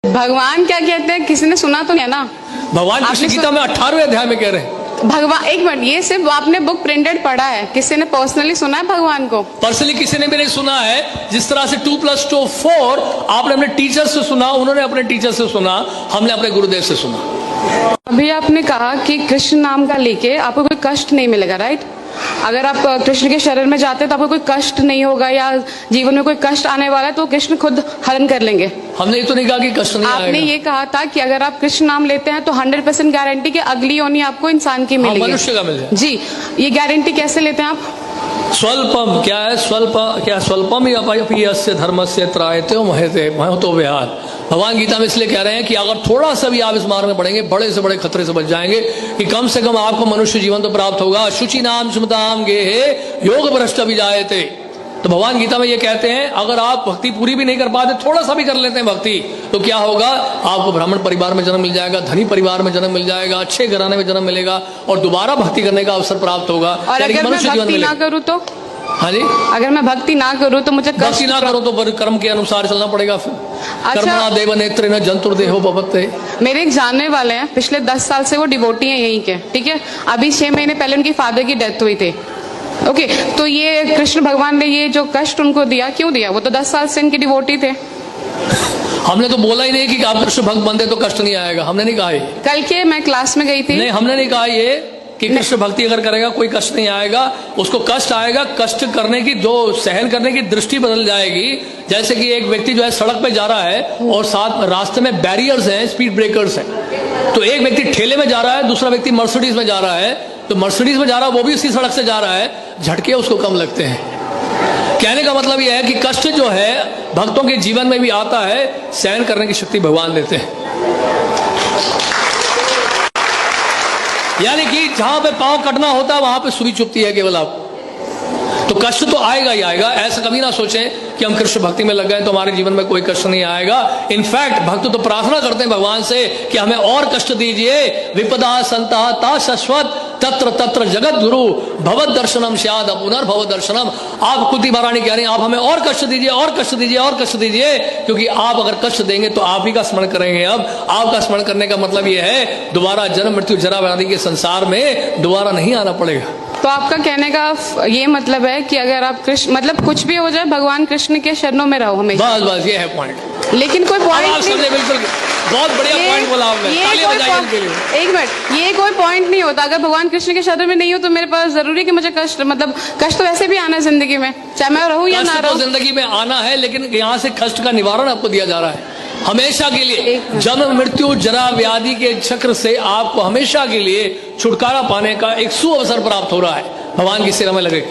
भगवान क्या कहते हैं किसी ने सुना तो नहीं है ना। भगवान कृष्ण गीता में 18वें अध्याय में कह रहे हैं। भगवान एक मिनट, ये सिर्फ आपने बुक प्रिंटेड पढ़ा है, किसी ने पर्सनली सुना है भगवान को? पर्सनली किसी ने भी नहीं सुना है। जिस तरह से 2+2 4 आपने अपने टीचर से सुना, उन्होंने अपने टीचर से सुना, हमने अपने गुरुदेव से सुना। अभी आपने कहा कि कृष्ण नाम का लेके आपको कोई कष्ट नहीं मिलेगा, राइट? अगर आप कृष्ण के शरण में जाते हैं तो आपको कोई कष्ट नहीं होगा, या जीवन में कोई कष्ट आने वाला है तो कृष्ण खुद हरण कर लेंगे। हमने ये तो नहीं कहा कि कष्ट नहीं आएगा। आपने ये कहा था कि अगर आप कृष्ण नाम लेते हैं तो 100% गारंटी कि अगली योनि आपको इंसान की मिलेगी, मनुष्य का मिल जाए। जी, ये गारंटी कैसे लेते हैं आप? स्वल्पम क्या है? स्वल्पम ही यस्य धर्मस्य त्रायते महते महतो विहार। भगवान गीता में इसलिए कह रहे हैं कि अगर थोड़ा सा भी आप इस मार्ग में पड़ेंगे, बड़े से बड़े खतरे से बच जाएंगे कि कम से कम आपको मनुष्य जीवन तो प्राप्त होगा। शुचि नाम सुमताम गेहे योग भ्रष्ट भी जायते। तो भगवान गीता में ये कहते हैं अगर आप भक्ति पूरी भी नहीं कर पाते, थोड़ा सा भी कर लेते हैं भक्ति, तो क्या होगा? आपको ब्राह्मण परिवार में जन्म मिल जाएगा, धनी परिवार में जन्म मिल जाएगा, अच्छे घराने में जन्म मिलेगा और दोबारा भक्ति करने का अवसर प्राप्त होगा। और अगर मैं भक्ति ना करूँ तो? हाँ जी, अगर मैं भक्ति ना करूँ तो मुझे भक्ति ना करो तो कर्म के अनुसार चलना पड़ेगा। फिर कर्मणा देव नेत्र न जंतुर्देहो भवते। मेरे एक जानने वाले हैं, पिछले 10 साल से वो डिवोटी हैं यहीं के, ठीक है? अभी 6 महीने पहले उनकी फादर की डेथ हुई थी। ओके, तो ये कृष्ण भगवान ने ये जो कष्ट उनको दिया, क्यों दिया? वो तो 10 साल से इनकी डिवोटी थे। हमने तो बोला ही नहीं कि आप कृष्ण भक्त बनते तो कष्ट नहीं आएगा, हमने नहीं कहा ये। कल के मैं क्लास में गई थी, नहीं, हमने नहीं कहा ये कि कृष्ण भक्ति अगर करेगा कोई कष्ट नहीं आएगा। उसको कष्ट आएगा, कष्ट करने की, जो सहन करने की दृष्टि बदल जाएगी। जैसे कि एक व्यक्ति जो है सड़क पे जा रहा है और साथ रास्ते में बैरियर्स हैं, स्पीड ब्रेकर्स हैं, तो एक व्यक्ति ठेले में जा रहा है, दूसरा व्यक्ति मर्सिडीज में जा रहा है। तो मर्सिडीज में जा रहा है वो भी उसी सड़क से जा रहा है, झटके उसको कम लगते हैं। कहने का मतलब यह है कि कष्ट जो है भक्तों के जीवन में भी आता है, सहन करने की शक्ति भगवान देते हैं। यानी कि जहां पे पांव कटना होता है वहां पे सुई चुभती है केवल आपको। तो कष्ट तो आएगा ही आएगा। ऐसा कभी ना सोचें कि हम कृष्ण भक्ति में लग गए तो हमारे जीवन में कोई कष्ट नहीं आएगा। इनफैक्ट भक्त तो प्रार्थना करते हैं भगवान से कि हमें और कष्ट दीजिए। विपदा संता ता शाश्वत तत्र तत्र जगत गुरु भगवत दर्शनम शाद पुनर्भव दर्शनम। आप कुंती महारानी कह रहे हैं आप हमें और कष्ट दीजिए, और कष्ट दीजिए, और कष्ट दीजिए, क्योंकि आप अगर कष्ट देंगे तो आप ही का स्मरण करेंगे। अब आपका स्मरण करने का मतलब यह है दोबारा जन्म मृत्यु जरा व्याधि के संसार में दोबारा नहीं आना पड़ेगा। तो आपका कहने का ये मतलब है कि अगर आप कृष्ण, मतलब कुछ भी हो जाए भगवान कृष्ण के शरणों में रहो हमेशा। बस बस ये है पॉइंट। लेकिन कोई पॉइंट नहीं, बिल्कुल बहुत बढ़िया पॉइंट बोला आपने, तालियां बजाइए इनके लिए। एक मिनट, ये कोई पॉइंट नहीं होता। अगर भगवान कृष्ण के शरण में नहीं हो तो मेरे पास जरूरी कि मुझे कष्ट, मतलब कष्ट तो वैसे भी आना है जिंदगी में, चाहे मैं रहूं या ना रहूं। जिंदगी में आना है, लेकिन यहाँ से कष्ट का निवारण आपको दिया जा रहा है हमेशा के लिए। जन्म मृत्यु जरा व्याधि के चक्र से आपको हमेशा के लिए छुटकारा पाने का एक सुअवसर प्राप्त हो रहा है। भगवान की सेवा में लगे,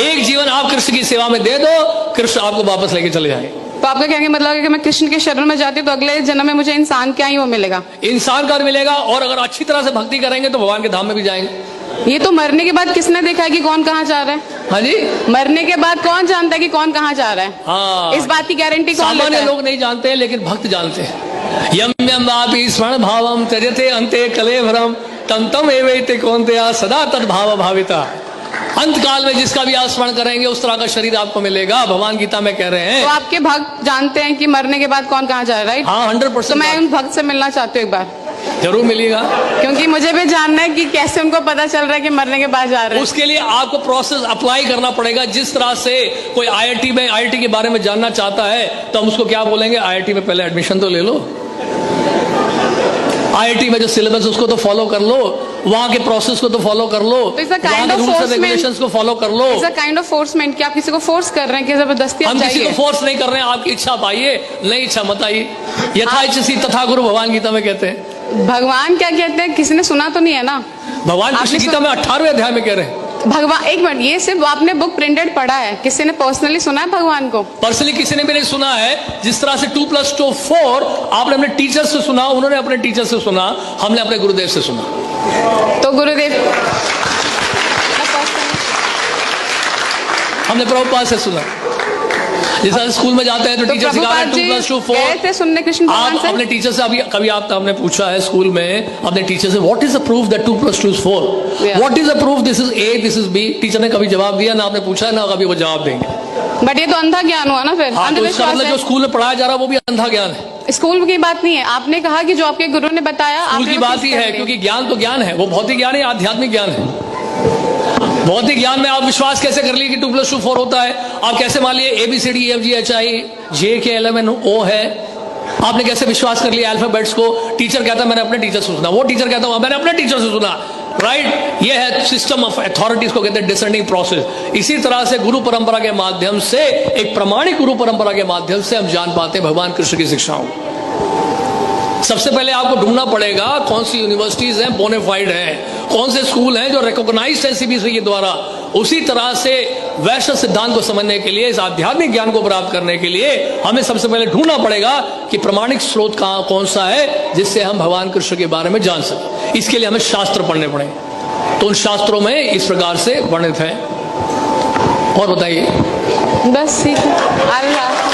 एक जीवन आप कृष्ण की सेवा में दे दो, कृष्ण आपको वापस लेके चले जाएंगे। तो आपका कहने का मतलब है कि मैं कृष्ण के शरण में जाती हूँ तो अगले जन्म में मुझे इंसान क्या ही वो मिलेगा? इंसान का मिलेगा, और अगर अच्छी तरह से भक्ति करेंगे तो भगवान के धाम में भी जाएंगे। ये तो मरने के बाद किसने देखा है कि कौन कहाँ जा रहा है? हाँ जी, मरने के बाद कौन जानता है कि कौन कहाँ जा रहा है? हाँ, इस बात की गारंटी कौन लेता है? सामान्य लोग नहीं जानते हैं, लेकिन भक्त जानते हैं। यम यम वापि स्मरण भावम त्यजते अंते कलेवरम तम तम एवैते कौन्तेय सदा तद्भाव भाविता। अंत काल में जिसका भी आप स्मरण करेंगे उस तरह का शरीर आपको मिलेगा। भगवान गीता में कह रहे हैं। तो आपके भक्त जानते हैं कि मरने के बाद कौन कहाँ जा रहा है, राइट? हाँ, 100%। तो मैं उन भक्त से मिलना चाहती हूँ एक बार। जरूर मिलेगा, क्योंकि मुझे भी जानना है कि कैसे उनको पता चल रहा है कि मरने के बाद जा रहे हैं। उसके लिए आपको प्रोसेस अप्लाई करना पड़ेगा। जिस तरह से कोई आईआईटी के बारे में जानना चाहता है तो हम उसको क्या बोलेंगे, आईआईटी में पहले एडमिशन तो ले लो, आईआईटी में जो सिलेबस उसको तो फॉलो कर लो, वहां के प्रोसेस को तो फॉलो कर लो, वहां के रूल्स एंड रेगुलेशंस को फॉलो कर लो। इट्स अ काइंड ऑफ फोर्समेंट कि आप किसी को फोर्स कर रहे हैं कि जबरदस्ती हम किसी को फोर्स नहीं कर रहे हैं। आपकी इच्छा पाइए, नहीं इच्छा मत आइए। यथा इच्छसी तथा गुरु भगवान गीता में कहते हैं। भगवान क्या कहते हैं किसी ने सुना तो नहीं है ना? भगवान कृष्ण गीता में 18वें अध्याय में कह रहे हैं। भगवान, एक मिनट, ये सिर्फ आपने बुक प्रिंटेड पढ़ा है, किसी ने पर्सनली सुना है भगवान को? पर्सनली किसी ने भी नहीं सुना है। जिस तरह से 2+2 4 आपने अपने टीचर से सुना, उन्होंने अपने टीचर से सुना, हमने अपने गुरुदेव से सुना। तो गुरुदेव हमने प्रभुपाद से सुना। जैसा स्कूल में जाते हैं तो टीचर सिखा रहे 2+2 4 सुनने कृष्ण भगवान से। अपने टीचर से अभी कभी हमने पूछा है स्कूल में अपने टीचर से, what is the proof that 2+2 is 4? What is the proof this is A, this is B? Teacher ने कभी जवाब दिया ना, आपने पूछा ना कभी वो जवाब देंगे। बट ये तो अंधा ज्ञान हुआ ना फिर। हाँ, तो इसका मतलब जो स्कूल में पढ़ाया जा रहा है वो भी अंधा ज्ञान है। स्कूल की बात नहीं है, आपने कहा कि जो आपके गुरु ने बताया स्कूल आपने की वो बात चीज ही कर है, ली। क्योंकि ज्ञान तो ज्ञान है, वो भौतिक ज्ञान है, आध्यात्मिक ज्ञान है। भौतिक ज्ञान में आप विश्वास कैसे कर लिए कि 2 + 2 4 होता है? आप कैसे मान लिए ABCDEFGHIJ है? आपने कैसे विश्वास कर लिया अल्फाबेट्स को? टीचर कहता है मैंने अपने टीचर से सुना, वो टीचर कहता है मैंने अपने टीचर से सुना, राइट? ये है सिस्टम ऑफ अथॉरिटीज को कहते हैं डिसेंडिंग प्रोसेस। इसी तरह से गुरु परंपरा के माध्यम से, एक प्रमाणिक गुरु परंपरा के माध्यम से हम जान पाते हैं भगवान कृष्ण की शिक्षाओं। सबसे पहले आपको ढूंढना पड़ेगा कौन सी यूनिवर्सिटीज हैं बोनेफाइड हैं, कौन से स्कूल हैं जो रिकॉग्नाइज्ड है CBSE के द्वारा। उसी तरह से वैष्णव सिद्धांत को समझने के लिए, इस आध्यात्मिक ज्ञान को प्राप्त करने के लिए हमें सबसे पहले ढूंढना पड़ेगा कि प्रमाणिक स्रोत कौन सा है जिससे हम भगवान कृष्ण के बारे में जान सकें। इसके लिए हमें शास्त्र पढ़ने पड़ेंगे, तो उन शास्त्रों में इस प्रकार से वर्णित है। और बताइए। बस ठीक है। अल्लाह